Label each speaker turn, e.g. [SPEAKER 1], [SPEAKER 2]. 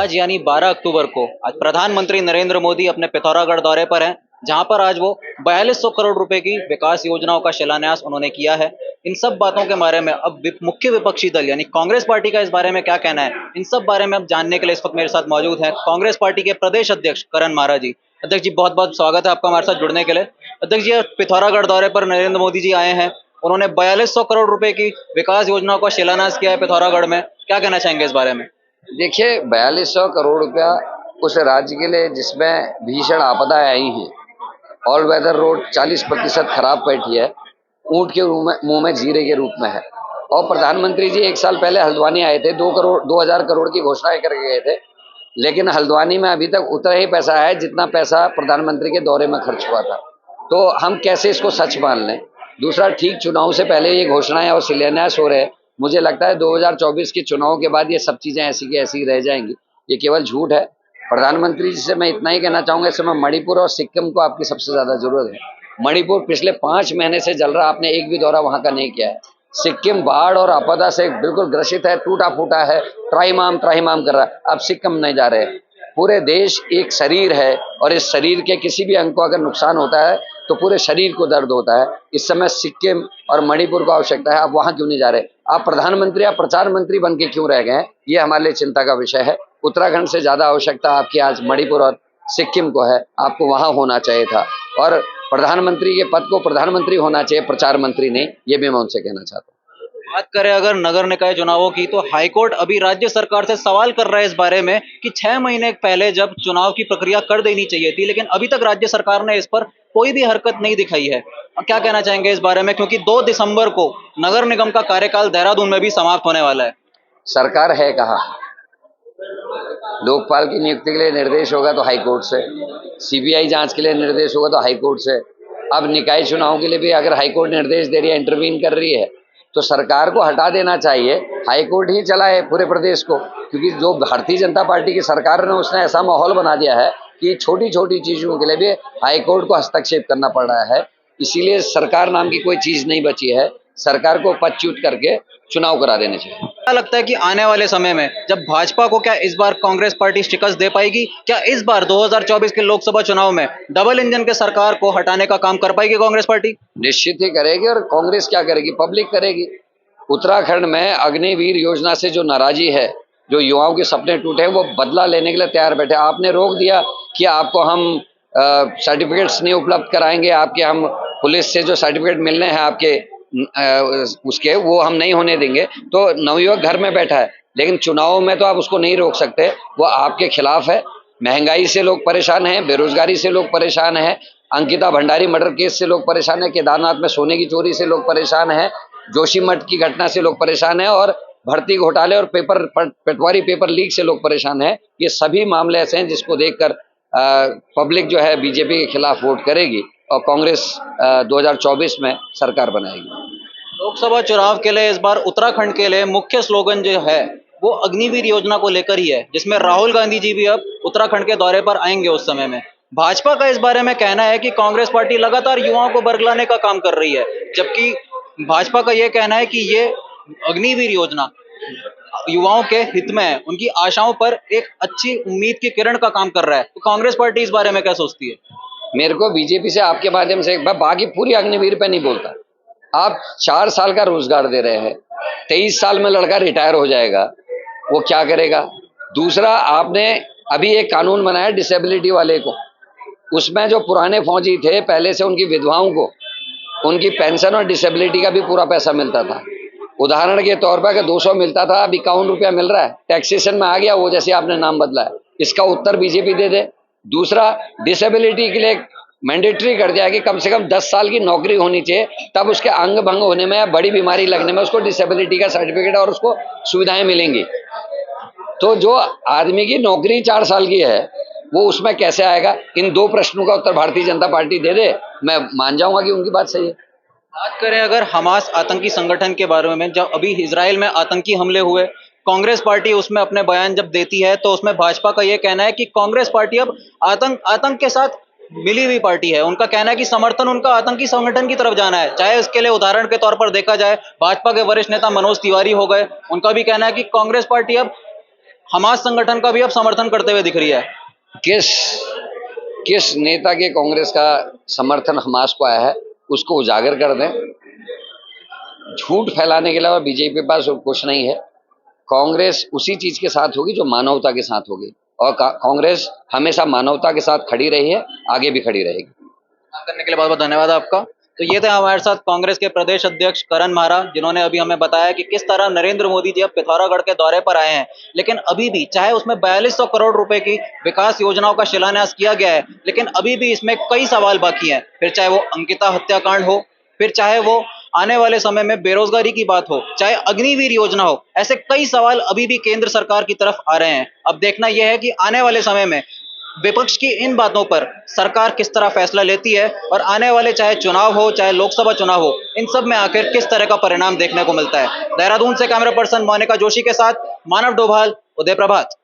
[SPEAKER 1] आज यानी 12 अक्टूबर को आज प्रधानमंत्री नरेंद्र मोदी अपने पिथौरागढ़ दौरे पर हैं, जहां पर आज वो 4200 करोड़ रुपए की विकास योजनाओं का शिलान्यास उन्होंने किया है। इन सब बातों के बारे में अब मुख्य विपक्षी दल यानी कांग्रेस पार्टी का इस बारे में क्या कहना है, इन सब बारे में अब जानने के लिए इस वक्त मेरे साथ मौजूद हैं कांग्रेस पार्टी के प्रदेश अध्यक्ष करण मारा जी। अध्यक्ष जी, बहुत बहुत स्वागत है आपका हमारे साथ जुड़ने के लिए। अध्यक्ष जी, पिथौरागढ़ दौरे पर नरेंद्र मोदी जी आए हैं, उन्होंने 4200 करोड़ रुपए की विकास योजनाओं का शिलान्यास किया है पिथौरागढ़ में, क्या कहना चाहेंगे इस बारे में?
[SPEAKER 2] देखिए, 4200 करोड़ रुपया उस राज्य के लिए जिसमें भीषण आपदाएं आई हैं। ऑल वेदर रोड 40% खराब बैठी है, ऊंट के मुंह में जीरे के रूप में है। और प्रधानमंत्री जी 1 साल पहले हल्द्वानी आए थे, 2000 करोड़ की घोषणाएं करके गए थे, लेकिन हल्द्वानी में अभी तक उतना ही पैसा है जितना पैसा प्रधानमंत्री के दौरे में खर्च हुआ था। तो हम कैसे इसको सच मान लें? दूसरा, ठीक चुनाव से पहले ये घोषणाएं और शिलान्यास हो रहे हैं। मुझे लगता है 2024 के चुनाव के बाद ये सब चीजें ऐसी की ऐसी रह जाएंगी। ये केवल झूठ है। प्रधानमंत्री जी से मैं इतना ही कहना चाहूंगा, इस समय मणिपुर और सिक्किम को आपकी सबसे ज्यादा जरूरत है। मणिपुर पिछले 5 महीने से जल रहा, आपने एक भी दौरा वहां का नहीं किया है। सिक्किम बाढ़ और आपदा से बिल्कुल ग्रसित है, टूटा फूटा है, त्राहिमाम कर रहा है। अब सिक्किम नहीं जा रहे। पूरे देश एक शरीर है और इस शरीर के किसी भी अंग को अगर नुकसान होता है तो पूरे शरीर को दर्द होता है। इस समय सिक्किम और मणिपुर को आवश्यकता है, आप वहां क्यों नहीं जा रहे? आप प्रधानमंत्री या प्रचार मंत्री बन के क्यों रह गए हैं? ये हमारे लिए चिंता का विषय है। उत्तराखंड से ज्यादा आवश्यकता आपकी आज मणिपुर और सिक्किम को है, आपको वहां होना चाहिए था। और प्रधानमंत्री के पद को प्रधानमंत्री होना चाहिए, प्रचार मंत्री नहीं। ये भी मैं उनसे कहना चाहता हूँ।
[SPEAKER 1] बात करें अगर नगर निकाय चुनावों की, तो हाईकोर्ट अभी राज्य सरकार से सवाल कर रहा है इस बारे में कि 6 महीने पहले जब चुनाव की प्रक्रिया कर देनी चाहिए थी, लेकिन अभी तक राज्य सरकार ने इस पर कोई भी हरकत नहीं दिखाई है। अब क्या कहना चाहेंगे इस बारे में, क्योंकि 2 दिसंबर को नगर निगम का कार्यकाल देहरादून में भी समाप्त होने वाला है।
[SPEAKER 2] सरकार है कहाँ? लोकपाल की नियुक्ति के लिए निर्देश होगा तो हाईकोर्ट से, सीबीआई जांच के लिए निर्देश होगा तो हाईकोर्ट से। अब निकाय चुनाव के लिए भी अगर हाईकोर्ट निर्देश दे रही है, इंटरवीन कर रही है, तो सरकार को हटा देना चाहिए। हाईकोर्ट ही चलाए पूरे प्रदेश को, क्योंकि जो भारतीय जनता पार्टी की सरकार ने, उसने ऐसा माहौल बना दिया है कि छोटी छोटी चीजों के लिए भी हाईकोर्ट को हस्तक्षेप करना पड़ रहा है। इसीलिए सरकार नाम की कोई चीज नहीं बची है। सरकार को पदच्युत करके चुनाव करा देने चाहिए।
[SPEAKER 1] क्या लगता है कि आने वाले समय में जब भाजपा को, क्या इस बार कांग्रेस पार्टी शिकस्त दे पाएगी? क्या इस बार 2024 के लोकसभा चुनाव में डबल इंजन के सरकार को हटाने का काम कर पाएगी कांग्रेस पार्टी?
[SPEAKER 2] निश्चित ही करेगी। और कांग्रेस क्या करेगी? पब्लिक करेगी। उत्तराखंड में अग्निवीर योजना से जो नाराजी है, जो युवाओं के सपने टूटे हैं, वो बदला लेने के लिए तैयार बैठे। आपने रोक दिया कि आपको हम सर्टिफिकेट्स नहीं उपलब्ध कराएंगे, आपके हम पुलिस से जो सर्टिफिकेट मिलने हैं आपके उसके, वो हम नहीं होने देंगे। तो नवयुवक घर में बैठा है, लेकिन चुनाव में तो आप उसको नहीं रोक सकते। वो आपके खिलाफ है। महंगाई से लोग परेशान हैं, बेरोजगारी से लोग परेशान हैं, अंकिता भंडारी मर्डर केस से लोग परेशान हैं, केदारनाथ में सोने की चोरी से लोग परेशान हैं, जोशीमठ की घटना से लोग परेशान हैं, और भर्ती घोटाले और पटवारी पेपर लीक से लोग परेशान हैं। ये सभी मामले ऐसे हैं जिसको देखकर पब्लिक जो है बीजेपी के खिलाफ वोट करेगी और कांग्रेस 2024 में सरकार बनाएगी।
[SPEAKER 1] लोकसभा चुनाव के लिए इस बार उत्तराखंड के लिए मुख्य स्लोगन जो है वो अग्निवीर योजना को लेकर ही है, जिसमें राहुल गांधी जी भी अब उत्तराखंड के दौरे पर आएंगे उस समय में। भाजपा का इस बारे में कहना है कि कांग्रेस पार्टी लगातार युवाओं को बरगलाने का काम कर रही है, जबकि भाजपा का यह कहना है कि ये अग्निवीर योजना युवाओं के हित में है, उनकी आशाओं पर एक अच्छी उम्मीद की किरण का काम कर रहा है। तो कांग्रेस पार्टी इस बारे में क्या सोचती है?
[SPEAKER 2] मेरे को बीजेपी से आपके माध्यम से, बाकी पूरी अग्निवीर पे नहीं बोलता। आप 4 साल का रोजगार दे रहे हैं, 23 साल में लड़का रिटायर हो जाएगा, वो क्या करेगा? दूसरा, आपने अभी एक कानून बनाया डिसेबिलिटी वाले को, उसमें जो पुराने फौजी थे पहले से, उनकी विधवाओं को उनकी पेंशन और डिसेबिलिटी का भी पूरा पैसा मिलता था। उदाहरण के तौर पर 200 मिलता था, अब 51 रुपया मिल रहा है। टैक्सेशन में आ गया वो, जैसे आपने नाम बदला है। इसका उत्तर बीजेपी दे दे। दूसरा, डिसेबिलिटी के लिए मैंडेटरी कर दिया कि कम से कम 10 साल की नौकरी होनी चाहिए, तब उसके अंग भंग होने में या बड़ी बीमारी लगने में उसको डिसेबिलिटी का सर्टिफिकेट और उसको सुविधाएं मिलेंगी। तो जो आदमी की नौकरी 4 साल की है, वो उसमें कैसे आएगा? इन 2 प्रश्नों का उत्तर भारतीय जनता पार्टी दे दे, मैं मान जाऊंगा कि उनकी बात सही है।
[SPEAKER 1] बात करें अगर हमास आतंकी संगठन के बारे में, जब अभी इजराइल में आतंकी हमले हुए, कांग्रेस पार्टी उसमें अपने बयान जब देती है, तो उसमें भाजपा का यह कहना है कि कांग्रेस पार्टी अब आतंक के साथ मिली हुई पार्टी है। उनका कहना है कि समर्थन उनका आतंकी संगठन की तरफ जाना है। चाहे इसके लिए उदाहरण के तौर पर देखा जाए, भाजपा के वरिष्ठ नेता मनोज तिवारी हो गए, उनका भी कहना है कि कांग्रेस पार्टी अब हमास संगठन का भी अब समर्थन करते हुए दिख रही है।
[SPEAKER 2] किस किस नेता के कांग्रेस का समर्थन हमास को आया है, उसको उजागर कर दें। झूठ फैलाने के अलावा बीजेपी के पास और कुछ नहीं है। कांग्रेस उसी चीज के साथ होगी जो मानवता के साथ होगी, और कांग्रेस हमेशा मानवता के साथ खड़ी रही है, आगे भी खड़ी रहेगी।
[SPEAKER 1] बात करने के लिए बहुत बहुत धन्यवाद आपका। तो ये थे हमारे साथ कांग्रेस के प्रदेश अध्यक्ष करण महाराज, जिन्होंने अभी हमें बताया कि किस तरह नरेंद्र मोदी जी अब पिथौरागढ़ के दौरे पर आए हैं, लेकिन अभी भी चाहे उसमें 4200 करोड़ रुपए की विकास योजनाओं का शिलान्यास किया गया है, लेकिन अभी भी इसमें कई सवाल बाकी हैं। फिर चाहे वो अंकिता हत्याकांड हो, फिर चाहे वो आने वाले समय में बेरोजगारी की बात हो, चाहे अग्निवीर योजना हो, ऐसे कई सवाल अभी भी केंद्र सरकार की तरफ आ रहे हैं। अब देखना यह है कि आने वाले समय में विपक्ष की इन बातों पर सरकार किस तरह फैसला लेती है, और आने वाले चाहे चुनाव हो, चाहे लोकसभा चुनाव हो, इन सब में आखिर किस तरह का परिणाम देखने को मिलता है। देहरादून से कैमरा पर्सन मोनिका जोशी के साथ मानव डोभाल, उदय प्रभात।